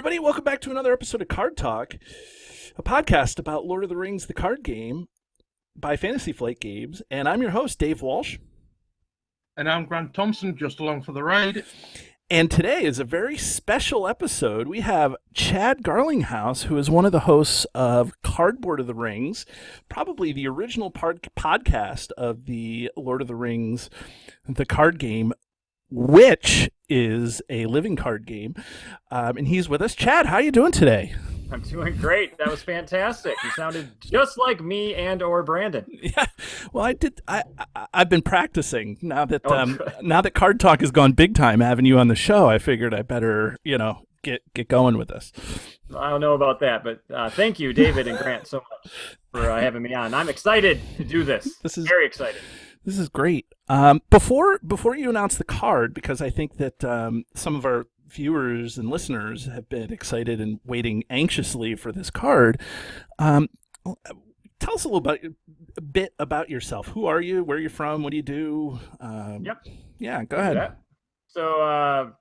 everybody. Welcome back to another episode of Card Talk, a podcast about Lord of the Rings, the card game by Fantasy Flight Games. And I'm your host, Dave Walsh. And I'm Grant Thompson, just along for the ride. And today is a very special episode. We have Chad Garlinghouse, who is one of the hosts of Cardboard of the Rings, probably the original podcast of the Lord of the Rings, the card game, which is a living card game. And he's with us. Chad, how are you doing today? I'm doing great. That was fantastic. You sounded just like me and or Brandon. Yeah. Well, I've been practicing now that now that Card Talk has gone big time having you on the show. I figured I better, get going with this. I don't know about that, but thank you, David and Grant, so much for having me on. I'm excited to do this. This is very excited. This is great. Before you announce the card, because I think that some of our viewers and listeners have been excited and waiting anxiously for this card, tell us a bit about yourself. Who are you? Where are you from? What do you do? Yep. Yeah, go ahead. Yeah. So,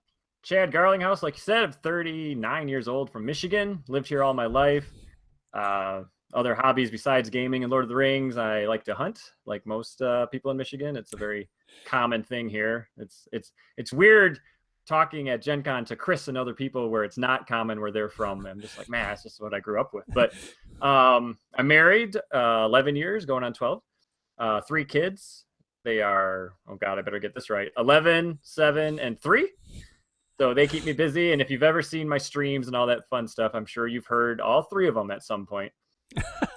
Chad Garlinghouse, like you said, I'm 39 years old from Michigan. Lived here all my life. Other hobbies besides gaming and Lord of the Rings, I like to hunt, like most people in Michigan. It's a very common thing here. It's weird talking at Gen Con to Chris and other people where it's not common where they're from. I'm just like, man, that's just what I grew up with. But I'm married 11 years, going on 12. 3 kids. They are, oh God, I better get this right, 11, 7, and 3. So they keep me busy. And if you've ever seen my streams and all that fun stuff, I'm sure you've heard all 3 of them at some point.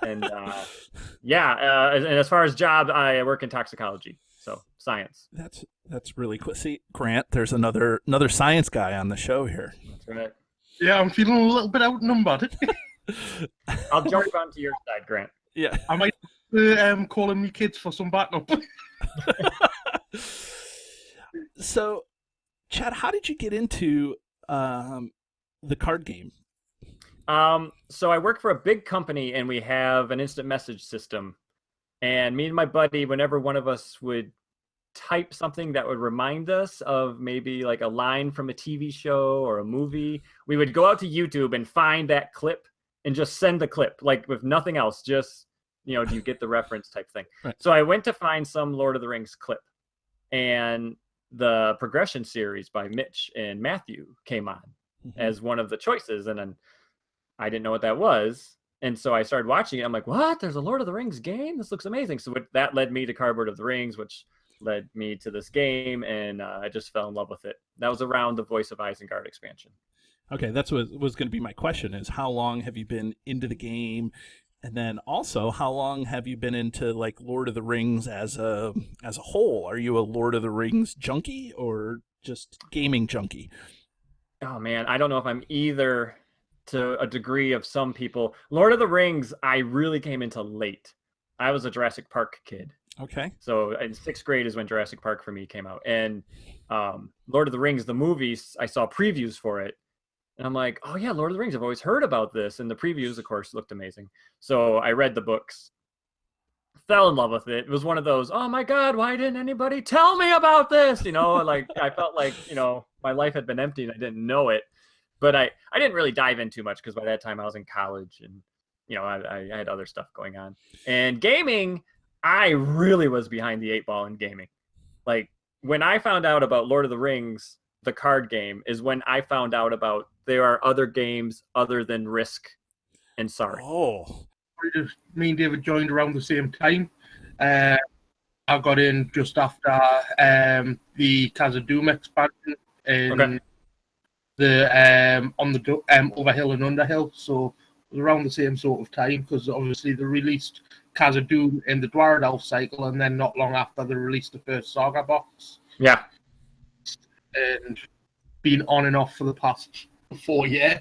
And and as far as job, I work in toxicology, so science. That's really cool. See, Grant, there's another science guy on the show here. That's right. Yeah, I'm feeling a little bit outnumbered. I'll jump onto your side, Grant. Yeah, I might calling me kids for some backup. So, Chad, how did you get into the card game? So I work for a big company and we have an instant message system. And me and my buddy, whenever one of us would type something that would remind us of maybe like a line from a TV show or a movie, we would go out to YouTube and find that clip and just send the clip, like with nothing else, just, do you get the reference type thing. Right. So I went to find some Lord of the Rings clip, and the Progression series by Mitch and Matthew came on as one of the choices. And then I didn't know what that was. And so I started watching it. I'm like, what? There's a Lord of the Rings game? This looks amazing. So that led me to Cardboard of the Rings, which led me to this game. And I just fell in love with it. That was around the Voice of Isengard expansion. Okay, that's what was going to be my question, is how long have you been into the game? And then also, how long have you been into like Lord of the Rings as a whole? Are you a Lord of the Rings junkie or just gaming junkie? Oh, man, I don't know if I'm either to a degree of some people. Lord of the Rings, I really came into late. I was a Jurassic Park kid. Okay. So in 6th grade is when Jurassic Park for me came out. And Lord of the Rings, the movies, I saw previews for it. And I'm like, oh yeah, Lord of the Rings, I've always heard about this. And the previews, of course, looked amazing. So I read the books, fell in love with it. It was one of those, oh my God, why didn't anybody tell me about this? Like I felt like, my life had been empty and I didn't know it. But I didn't really dive in too much because by that time I was in college and, I had other stuff going on. And gaming, I really was behind the 8 ball in gaming. Like when I found out about Lord of the Rings, the card game, is when I found out about there are other games other than Risk and Sorry. Oh. Me and David joined around the same time. I got in just after the Khazad-dûm expansion in the on the Overhill and Underhill, so it was around the same sort of time because obviously they released Khazad-dûm in the Dwarven Elf cycle, and then not long after they released the first Saga box. Yeah, and been on and off for the past 4 years.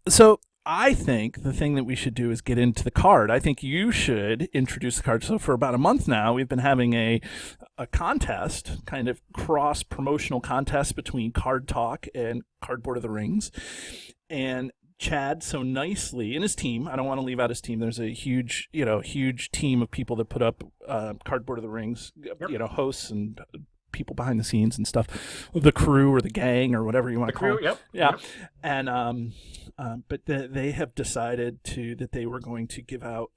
So I think the thing that we should do is get into the card. I think you should introduce the card. So for about a month now, we've been having a contest, kind of cross-promotional contest between Card Talk and Cardboard of the Rings. And Chad so nicely, and his team, I don't want to leave out his team, there's a huge team of people that put up Cardboard of the Rings, hosts and people behind the scenes and stuff, the crew or the gang or whatever you want to call crew, it. yep. Yeah. Yep. And but they have decided that they were going to give out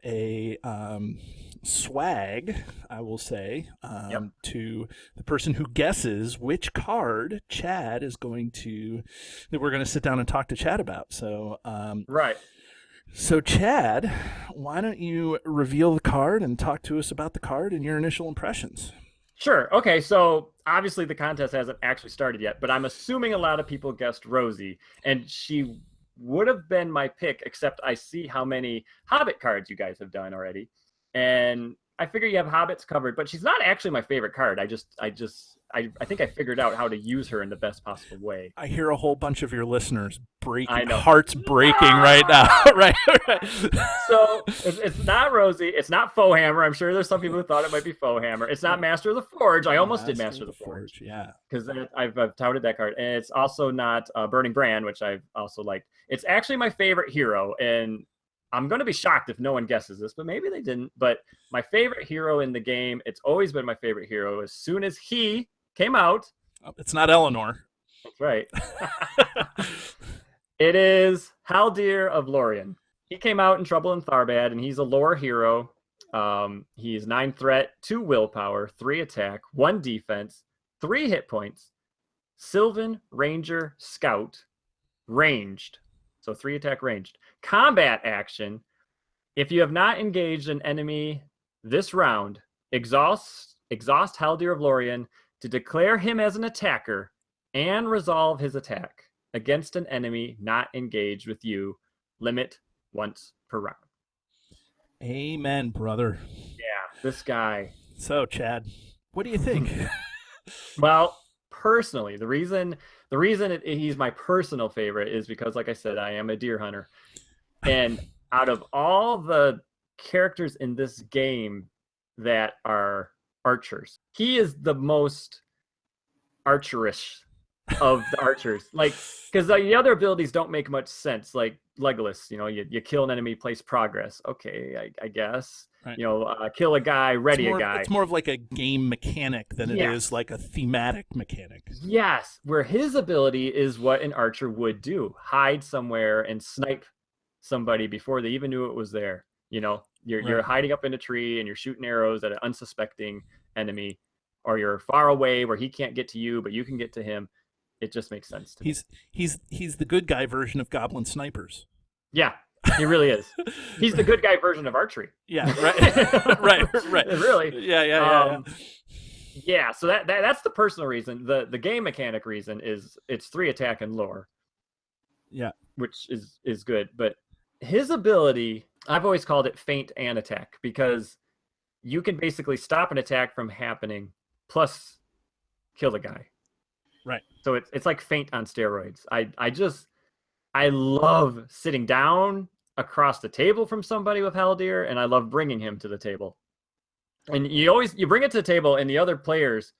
a swag, I will say, to the person who guesses which card Chad is going to, that we're going to sit down and talk to Chad about. So Right. So Chad, why don't you reveal the card and talk to us about the card and your initial impressions? Sure. Okay. So obviously the contest hasn't actually started yet, but I'm assuming a lot of people guessed Rosie, and she would have been my pick, except I see how many Hobbit cards you guys have done already, and I figure you have Hobbits covered. But she's not actually my favorite card. I think I figured out how to use her in the best possible way. I hear a whole bunch of your listeners I know. hearts breaking right now. right. So it's not Rosie. It's not Foehammer. I'm sure there's some people who thought it might be Foehammer. It's not Master of the Forge. I almost did Master of the Forge. Yeah. Because I've touted that card. And it's also not Burning Brand, which I've also liked. It's actually my favorite hero. And I'm going to be shocked if no one guesses this, but maybe they didn't. But my favorite hero in the game, it's always been my favorite hero. As soon as he came out. It's not Eleanor. That's right. It is Haldir of Lorien. He came out in Trouble in Tharbad, and he's a lore hero. He's 9 threat, 2 willpower, 3 attack, 1 defense, 3 hit points, Sylvan, Ranger, Scout, ranged. So 3 attack ranged. Combat action. If you have not engaged an enemy this round, exhaust Haldir of Lorien to declare him as an attacker and resolve his attack against an enemy not engaged with you. Limit once per round. Amen, brother. Yeah, this guy. So, Chad, what do you think? Well, personally, the reason he's my personal favorite is because, like I said, I am a deer hunter. And out of all the characters in this game that are archers, he is the most archerish of the archers. Like, because the other abilities don't make much sense. Like Legolas, you kill an enemy, place progress. Okay, I guess. Right. Kill a guy, ready a guy. It's more of like a game mechanic than it is like a thematic mechanic. Yes, where his ability is what an archer would do: hide somewhere and snipe somebody before they even knew it was there. You're hiding up in a tree and you're shooting arrows at an unsuspecting enemy, or you're far away where he can't get to you, but you can get to him. It just makes sense to me. He's the good guy version of goblin snipers. Yeah, he really is. He's the good guy version of archery. Yeah, right. right. Really. Yeah. Yeah, so that's the personal reason. The game mechanic reason is it's 3 attack and lore. Yeah. Which is good. But his ability, I've always called it feint and attack, because you can basically stop an attack from happening plus kill the guy. Right. So it's like feint on steroids. I love sitting down across the table from somebody with Haldir, and I love bringing him to the table. And you bring it to the table, and the other players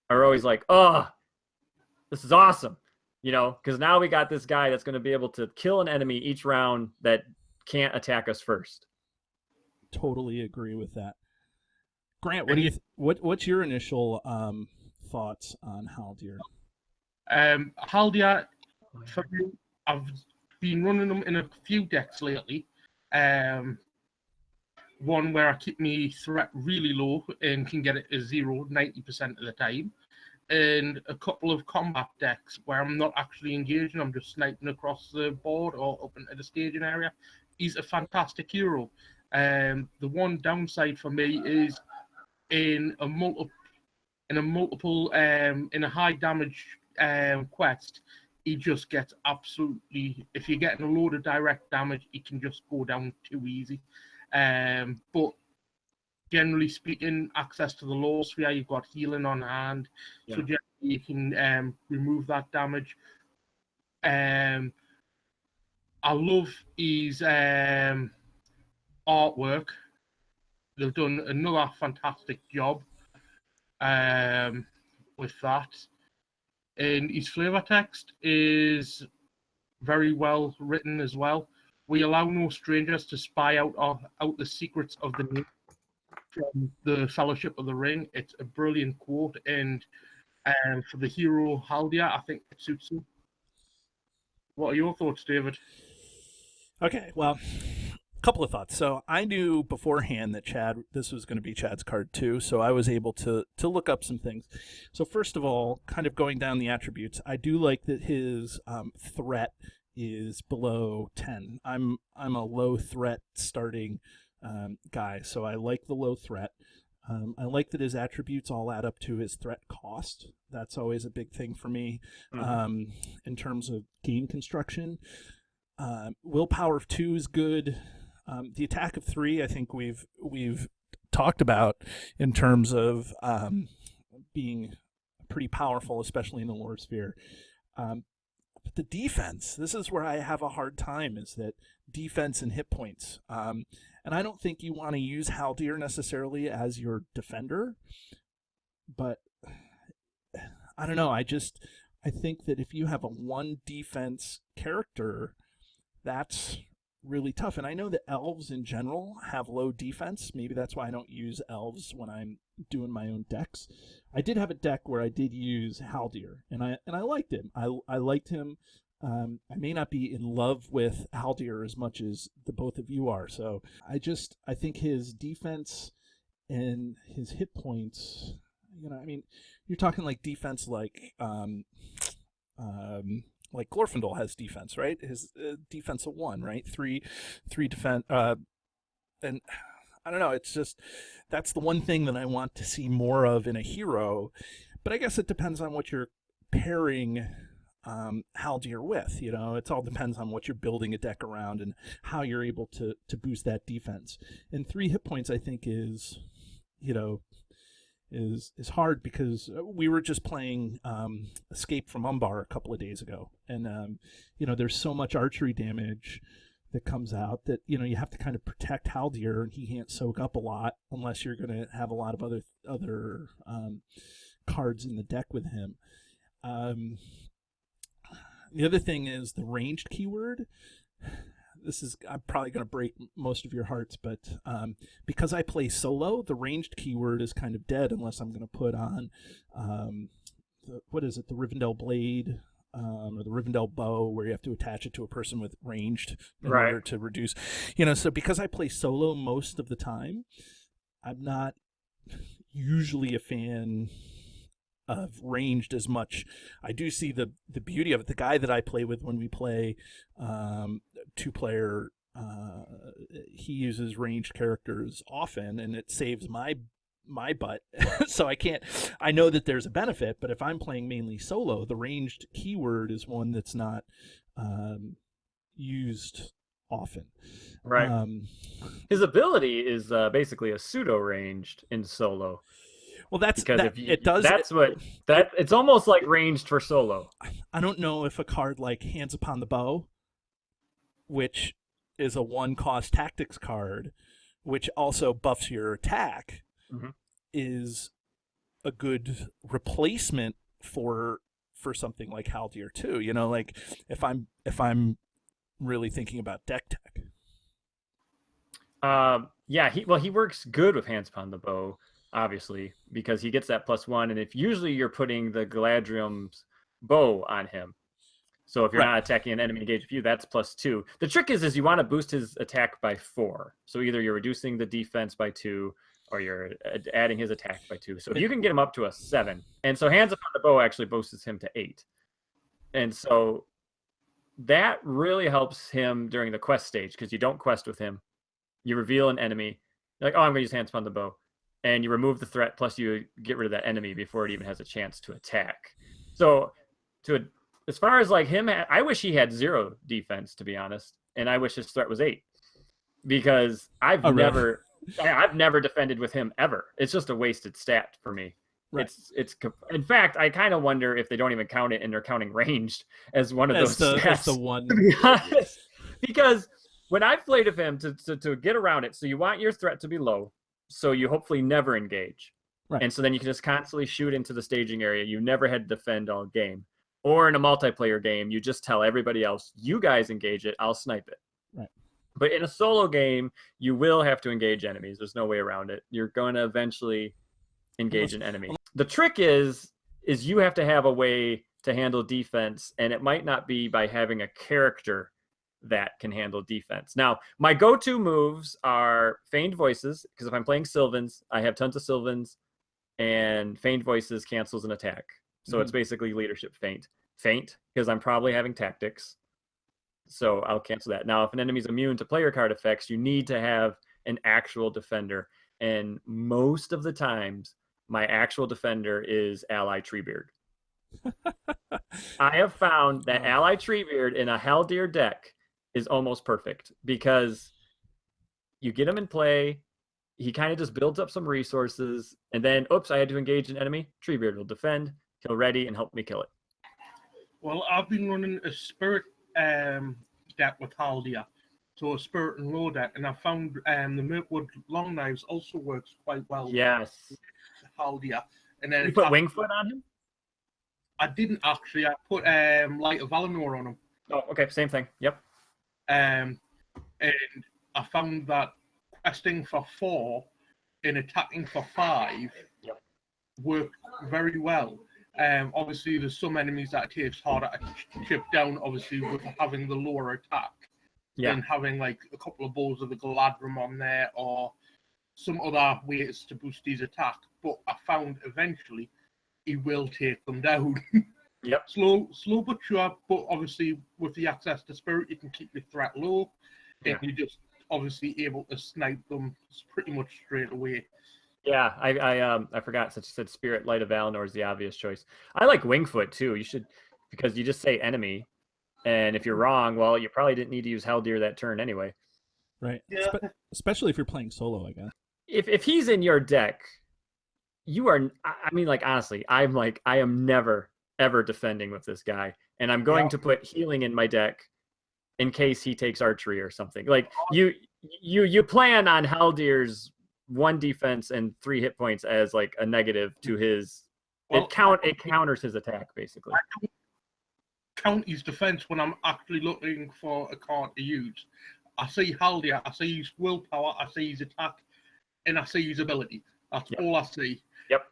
are always like, "Oh, this is awesome," because now we got this guy that's going to be able to kill an enemy each round that can't attack us first. Totally agree with that. Grant, what's your initial thoughts on Haldir? Haldir, for me, I've been running them in a few decks lately. One where I keep my threat really low and can get it to 0 90% of the time. And a couple of combat decks where I'm not actually engaging, I'm just sniping across the board or up into the staging area. He's a fantastic hero. The one downside for me is in a high damage quest, he just gets absolutely, if you're getting a load of direct damage, he can just go down too easy. But generally speaking, access to the lore sphere, you've got healing on hand, so generally you can remove that damage. I love his artwork. They've done another fantastic job with that. And his flavor text is very well written as well. We allow no strangers to spy out the secrets of the new. from the Fellowship of the Ring. It's a brilliant quote, and for the hero Haldir, I think it suits him. What are your thoughts, David? Okay, well, a couple of thoughts. So I knew beforehand that this was going to be Chad's card too, so I was able to look up some things. So first of all, kind of going down the attributes, I do like that his threat is below 10. I'm a low threat starting guy, so I like the low threat. I like that his attributes all add up to his threat cost. That's always a big thing for me in terms of game construction. Willpower of 2 is good. The attack of 3, I think we've talked about in terms of being pretty powerful, especially in the lore sphere. But the defense, this is where I have a hard time, is that defense and hit points. And I don't think you want to use Haldir necessarily as your defender, but I don't know. I think that if you have a 1 defense character, that's really tough. And I know that elves in general have low defense. Maybe that's why I don't use elves when I'm doing my own decks. I did have a deck where I did use Haldir, and I liked him. I liked him. I may not be in love with Haldir as much as the both of you are. So I think his defense and his hit points, I mean, you're talking like defense like Glorfindel has defense, right? His defense of 1, right? 3 defense, and I don't know. It's just, that's the one thing that I want to see more of in a hero. But I guess it depends on what you're pairing Haldir with. It all depends on what you're building a deck around and how you're able to boost that defense. And 3 hit points, I think, is hard, because we were just playing Escape from Umbar a couple of days ago, and there's so much archery damage that comes out that you have to kind of protect Haldir, and he can't soak up a lot unless you're going to have a lot of other cards in the deck with him. The other thing is the ranged keyword. I'm probably going to break most of your hearts, but because I play solo, the ranged keyword is kind of dead unless I'm going to put on the Rivendell Blade or the Rivendell Bow, where you have to attach it to a person with ranged in order to reduce. So because I play solo most of the time, I'm not usually a fan of ranged as much. I do see the beauty of it. The guy that I play with when we play 2-player, he uses ranged characters often, and it saves my butt. So I know that there's a benefit, but if I'm playing mainly solo, the ranged keyword is one that's not used often. Right. His ability is basically a pseudo ranged in solo. Well, that's because that, it does. It's almost like ranged for solo. I don't know if a card like Hands Upon the Bow, which is a 1-cost tactics card, which also buffs your attack, is a good replacement for something like Haldir too. Like if I'm really thinking about deck tech. He works good with Hands Upon the Bow, obviously, because he gets that +1, and if usually you're putting the Galadriel's bow on him, so if you're not attacking an enemy engaged with you, that's +2. The trick is you want to boost his attack by 4, so either you're reducing the defense by 2 or you're adding his attack by 2. So if you can get him up to a 7, and so Hands Upon the Bow actually boosts him to 8, and so that really helps him during the quest stage, because you don't quest with him. You reveal an enemy, you're like, oh, I'm going to use Hands Upon the Bow, and you remove the threat, plus you get rid of that enemy before it even has a chance to attack. So as far as like him, I wish he had 0 defense, to be honest, and I wish his threat was 8, because I've never defended with him ever. It's just a wasted stat for me. Right. It's in fact, I kind of wonder if they don't even count it and they're counting ranged as one of those stats. That's the one. To be honest, because when I've played with him to get around it, so you want your threat to be low, so you hopefully never engage. Right. And so then you can just constantly shoot into the staging area. You never had to defend all game. Or in a multiplayer game, you just tell everybody else, you guys engage it, I'll snipe it. Right. But in a solo game, you will have to engage enemies. There's no way around it. You're going to eventually engage an enemy. The trick is you have to have a way to handle defense, and it might not be by having a character that can handle defense. Now, my go-to moves are Feigned Voices, because if I'm playing Sylvans, I have tons of Sylvans, and Feigned Voices cancels an attack. So it's basically Leadership Feint. Feint, because I'm probably having Tactics. So I'll cancel that. Now, if an enemy's immune to player card effects, you need to have an actual defender. And most of the times, my actual defender is Ally Treebeard. I have found that Ally Treebeard in a Haldir deck is almost perfect because you get him in play, he kind of just builds up some resources, and then, oops, I had to engage an enemy. Treebeard will defend, he'll ready, and help me kill it. Well, I've been running a Spirit deck with Haldir, so a Spirit and Low deck, and I found the Mirkwood Long Knives also works quite well. Yes. With Haldir. And then you put Wingfoot on him? I didn't actually. I put Light of Valinor on him. Oh, okay, same thing. Yep. And I found that questing for 4 and attacking for 5 worked very well. Obviously, there's some enemies that it takes harder to chip down, obviously, with having the lower attack than having like a couple of balls of the Galadrim on there or some other ways to boost his attack. But I found eventually he will take them down. Yep. Slow but sure, but obviously with the access to Spirit, you can keep your threat low, and you're just obviously able to snipe them pretty much straight away. Yeah, I forgot since you said Spirit, Light of Valinor is the obvious choice. I like Wingfoot too. You should, because you just say enemy, and if you're wrong, well, you probably didn't need to use Haldir that turn anyway. Right. Yeah. Especially if you're playing solo, I guess. If he's in your deck, you are. I mean, like honestly, I am never ever defending with this guy, and I'm going to put healing in my deck in case he takes archery or something. Like you plan on Haldir's 1 defense and 3 hit points as like a negative to his. Well, it counters his attack basically. I don't count his defense when I'm actually looking for a card to use. I see Haldir, I see his willpower, I see his attack, and I see his ability. That's all I see. Yep.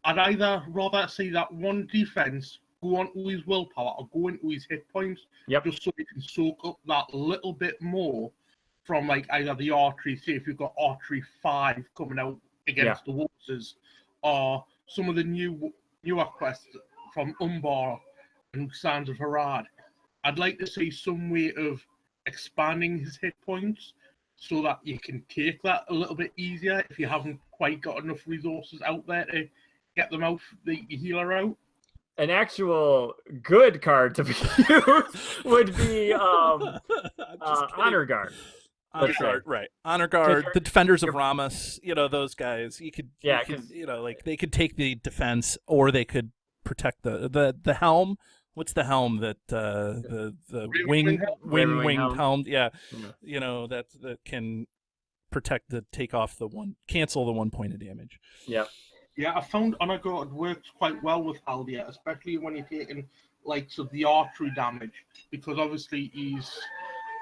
I'd either rather see that 1 defense go onto his willpower or go into his hit points, just so he can soak up that little bit more from like either the archery, say if you've got archery 5 coming out against the Wolves, or some of the newer quests from Umbar and Sands of Harad. I'd like to see some way of expanding his hit points so that you can take that a little bit easier if you haven't quite got enough resources out there to get them out, the healer out. An actual good card to be used would be Honor Guard. Honor Guard, right? Honor Guard, the Defenders of Ramus. You know those guys. You could, like they could take the defense, or they could protect the helm. What's the helm that the winged helm? Yeah, you know that can protect cancel the 1 point of damage. Yeah. Yeah, I found Honor Guard works quite well with Haldir, especially when you're taking like the archery damage, because obviously he's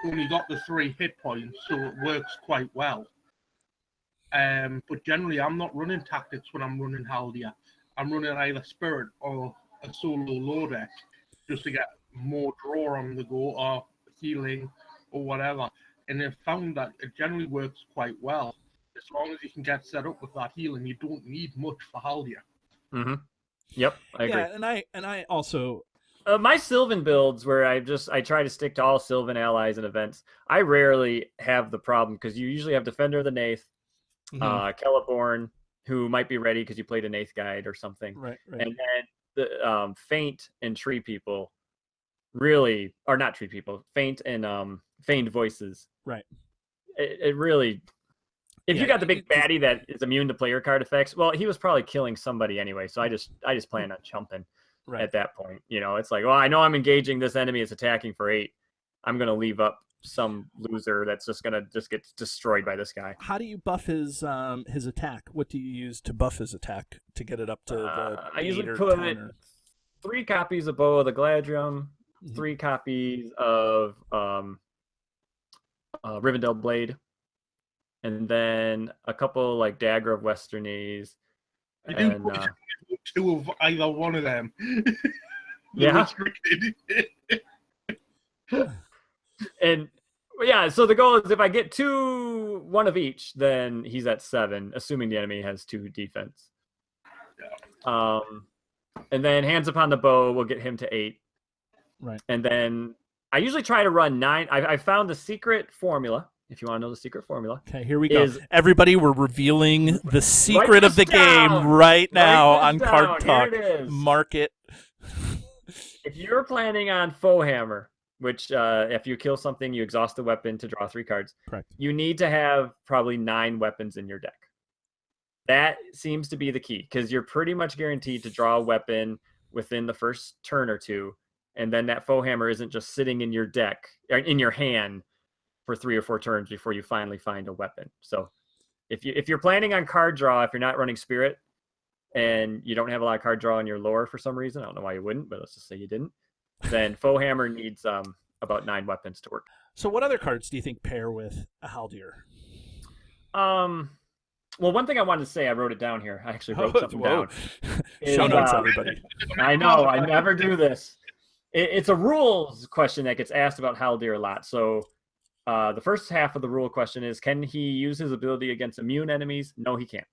only got the 3 hit points, so it works quite well. But generally, I'm not running tactics when I'm running Haldir. I'm running either Spirit or a solo low deck just to get more draw on the go or healing or whatever. And I've found that it generally works quite well. As long as you can get set up with that healing, you don't need much for Haldir. Mm-hmm. Yep, I agree. Yeah, and I also my Sylvan builds where I try to stick to all Sylvan allies and events. I rarely have the problem because you usually have Defender of the Nath, Celeborn, who might be ready because you played a Nath guide or something. Right. And then the Feint and Tree People really are not Tree People. Feint and Feigned Voices. Right. It really. If you got the big baddie that is immune to player card effects, well, he was probably killing somebody anyway. So I just plan on chumping at that point. You know, it's like, well, I know I'm engaging this enemy is attacking for 8. I'm going to leave up some loser that's just going to get destroyed by this guy. How do you buff his attack? What do you use to buff his attack to get it up to the I usually put 3 copies of Bow of the Gladrium, 3 copies of Rivendell Blade, and then a couple like Dagger of Westernese. You do And, two of either one of them. Yeah. And yeah, so the goal is if I get one of each, then he's at 7, assuming the enemy has 2 defense. Yeah. And then Hands Upon the Bow will get him to 8. Right. And then I usually try to run 9. I found the secret formula. If you want to know the secret formula. Okay, here we go. Everybody, we're revealing the secret of the down. game right now Write on this Card down. Talk. Here it is. Mark it. If you're planning on Foe Hammer, which if you kill something, you exhaust the weapon to draw 3 cards. Correct. You need to have probably 9 weapons in your deck. That seems to be the key because you're pretty much guaranteed to draw a weapon within the first turn or 2. And then that Foe Hammer isn't just sitting in your deck, or in your hand for 3 or 4 turns before you finally find a weapon. So if you're planning on card draw, if you're not running Spirit and you don't have a lot of card draw in your lore for some reason, I don't know why you wouldn't, but let's just say you didn't, then Foe Hammer needs about 9 weapons to work. So what other cards do you think pair with a Haldir? Well, one thing I wanted to say, I wrote it down here. I actually wrote something down. Show notes, everybody. I know, I never do this. It's a rules question that gets asked about Haldir a lot. So the first half of the rule question is, can he use his ability against immune enemies? No, he can't.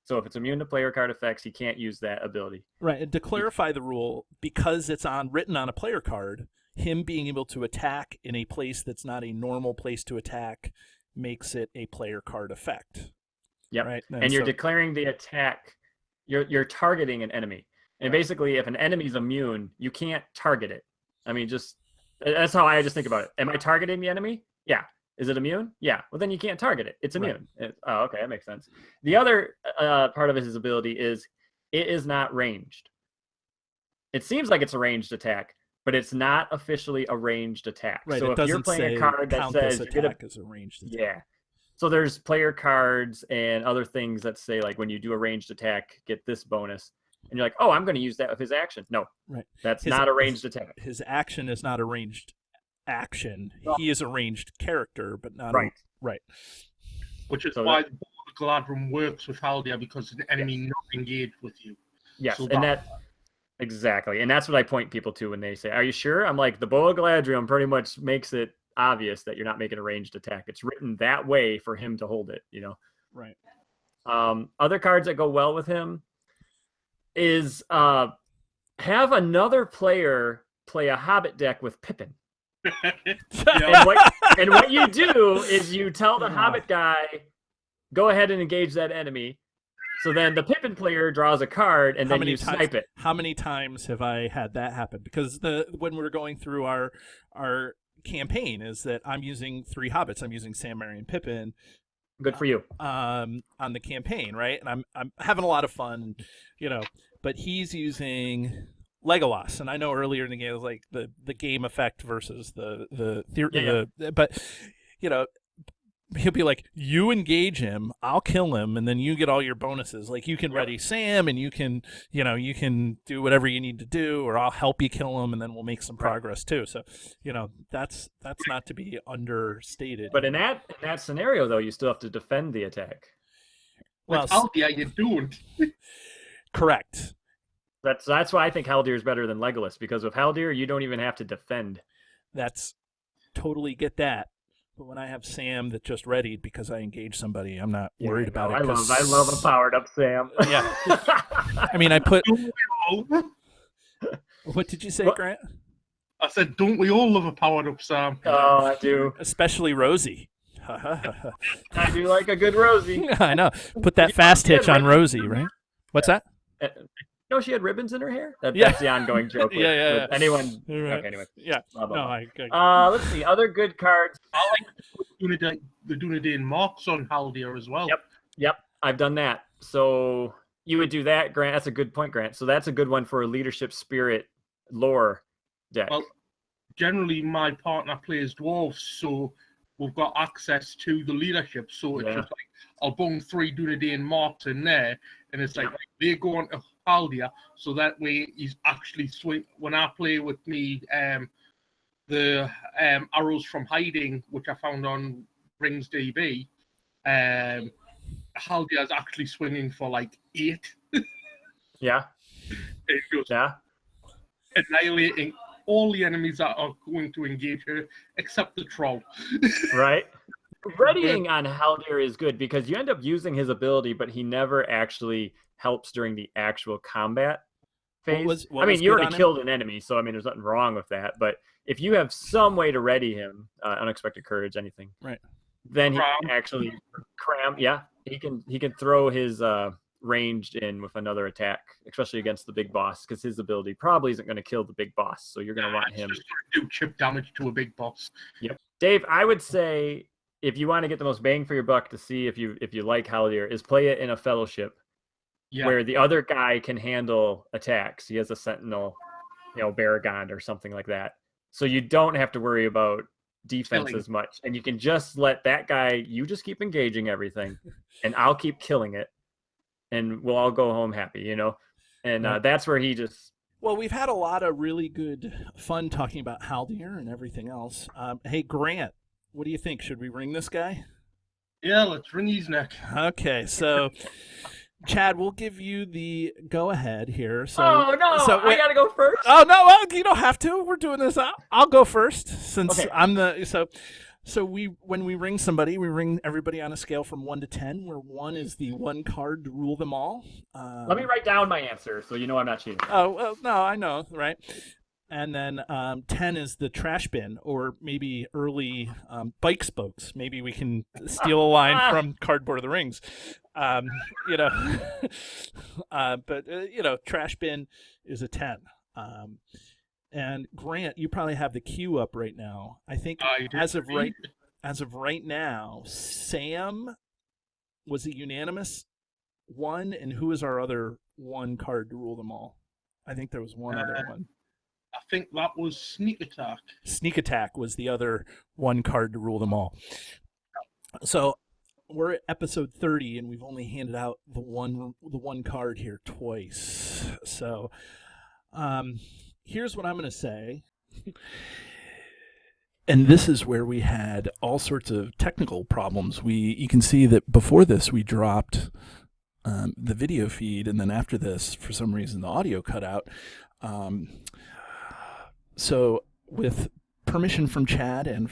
So if it's immune to player card effects, he can't use that ability. Right, and to clarify the rule, because it's written on a player card, him being able to attack in a place that's not a normal place to attack makes it a player card effect. Yep. Right? And you're declaring the attack, you're targeting an enemy. And basically, if an enemy's immune, you can't target it. I mean, that's how I just think about it. Am I targeting the enemy? Yeah. Is it immune? Yeah. Well, then you can't target it. It's immune. Right. Okay, that makes sense. The other part of his ability is it is not ranged. It seems like it's a ranged attack, but it's not officially a ranged attack. Right. So if you're playing a card that says attack as a ranged attack. Yeah. So there's player cards and other things that say, like, when you do a ranged attack, get this bonus. And you're like, oh, I'm going to use that with his action. No, right. That's not a ranged attack. His action is not a ranged action. He is a ranged character, but not right. Right. Which is why the Galadrim works with Haldir, because the enemy not engaged with you. Yes, so and exactly. And that's what I point people to when they say, are you sure? I'm like, the Bow of Galadriel pretty much makes it obvious that you're not making a ranged attack. It's written that way for him to hold it, Right. Other cards that go well with him is have another player play a Hobbit deck with Pippin. and what you do is you tell the Hobbit guy, go ahead and engage that enemy. So then the Pippin player draws a card, and then you snipe it. How many times have I had that happen? Because when we're going through our campaign is that I'm using 3 Hobbits. I'm using Sam, Merry, and Pippin. Good for you. On the campaign, right? And I'm having a lot of fun, but he's using Legolas, and I know earlier in the game it was like the game effect versus the theory. But he'll be like, you engage him, I'll kill him, and then you get all your bonuses. Like, you can ready Sam, and you can do whatever you need to do, or I'll help you kill him, and then we'll make some progress too. So, that's not to be understated. But in that scenario, though, you still have to defend the attack. Well, Haldir, you don't. Correct. That's why I think Haldir is better than Legolas, because with Haldir, you don't even have to defend. That's totally get that. But when I have Sam that just readied because I engaged somebody, I'm not worried about it. I love a powered up Sam. Yeah. I mean, I put. What did you say, Grant? I said, don't we all love a powered up Sam? Oh, I do. Especially Rosie. I do like a good Rosie. I know. Put that fast hitch on Rosie, right? What's that? She had ribbons in her hair. That's the ongoing joke. With anyone. Right. Okay, anyway. Yeah. Blah, blah, no, blah. Let's see. Other good cards. I like the Dunedain marks on Haldir as well. Yep. I've done that. So you would do that, Grant. That's a good point, Grant. So that's a good one for a leadership spirit lore deck. Well, generally my partner plays dwarves, so we've got access to the leadership. So it's just like, I'll bung 3 Dunedain marks in there, and it's like they go on to Haldir, so that way he's actually when I play with me the arrows from hiding, which I found on rings DB, Haldir's actually swinging for like 8. Yeah. And just annihilating all the enemies that are going to engage her, except the troll. Right. Readying on Haldir is good because you end up using his ability, but he never actually helps during the actual combat phase. What was you good already on him? killed an enemy, so there's nothing wrong with that. But if you have some way to ready him, unexpected courage, anything, Right? then he can actually cram. Yeah, he can throw his ranged in with another attack, especially against the big boss, because his ability probably isn't going to kill the big boss. So you're going to want him just to do chip damage to a big boss. Yep. Dave, I would say if you want to get the most bang for your buck to see if you like Haldir, is play it in a fellowship where the other guy can handle attacks. He has a sentinel, Baragon or something like that. So you don't have to worry about defense as much. And you can just let that guy, you just keep engaging everything and I'll keep killing it. And we'll all go home happy, And that's where he just... Well, we've had a lot of really good fun talking about Haldir and everything else. Hey, Grant, what do you think? Should we ring this guy? Yeah, let's ring his neck. Okay, so Chad, we'll give you the go-ahead here. So, I got to go first? Oh, no, well, you don't have to. We're doing this. I'll go first since I'm the... So when we ring somebody, we ring everybody on a scale from 1 to 10, where 1 is the one card to rule them all. Let me write down my answer so you know I'm not cheating. Oh, well, no, I know, right? And then 10 is the trash bin, or maybe early bike spokes. Maybe we can steal a line from Cardboard of the Rings. Trash bin is a 10. And Grant, you probably have the queue up right now. I think as of right now, Sam was a unanimous 1, and who is our other 1 card to rule them all? I think there was one other one. I think that was Sneak Attack. Sneak Attack was the other 1 card to rule them all. So we're at episode 30, and we've only handed out the one card here twice. So here's what I'm going to say. And this is where we had all sorts of technical problems. You can see that before this we dropped the video feed, and then after this, for some reason, the audio cut out. So with permission from Chad and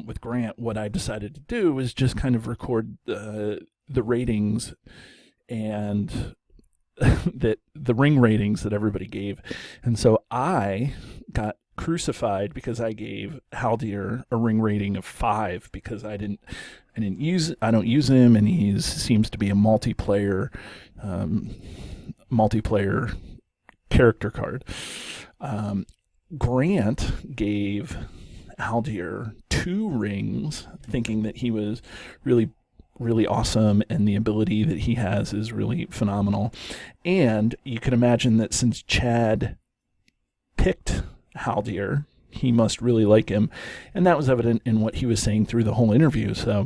with Grant, what I decided to do was just kind of record the ratings and the ring ratings that everybody gave. And so I got crucified because I gave Haldir a ring rating of 5 because I don't use him, and he seems to be a multiplayer character card. Grant gave Haldir 2 rings, thinking that he was really, really awesome and the ability that he has is really phenomenal. And you can imagine that since Chad picked Haldir, he must really like him. And that was evident in what he was saying through the whole interview. So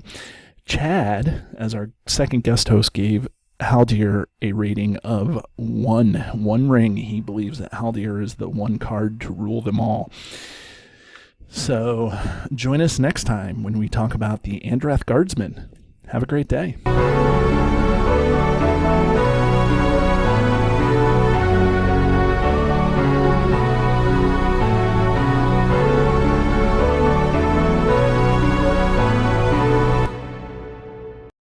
Chad, as our second guest host, gave Haldir a rating of 1 ring. He believes that Haldir is the 1 card to rule them all. So join us next time when we talk about the Andrath Guardsman. Have a great day.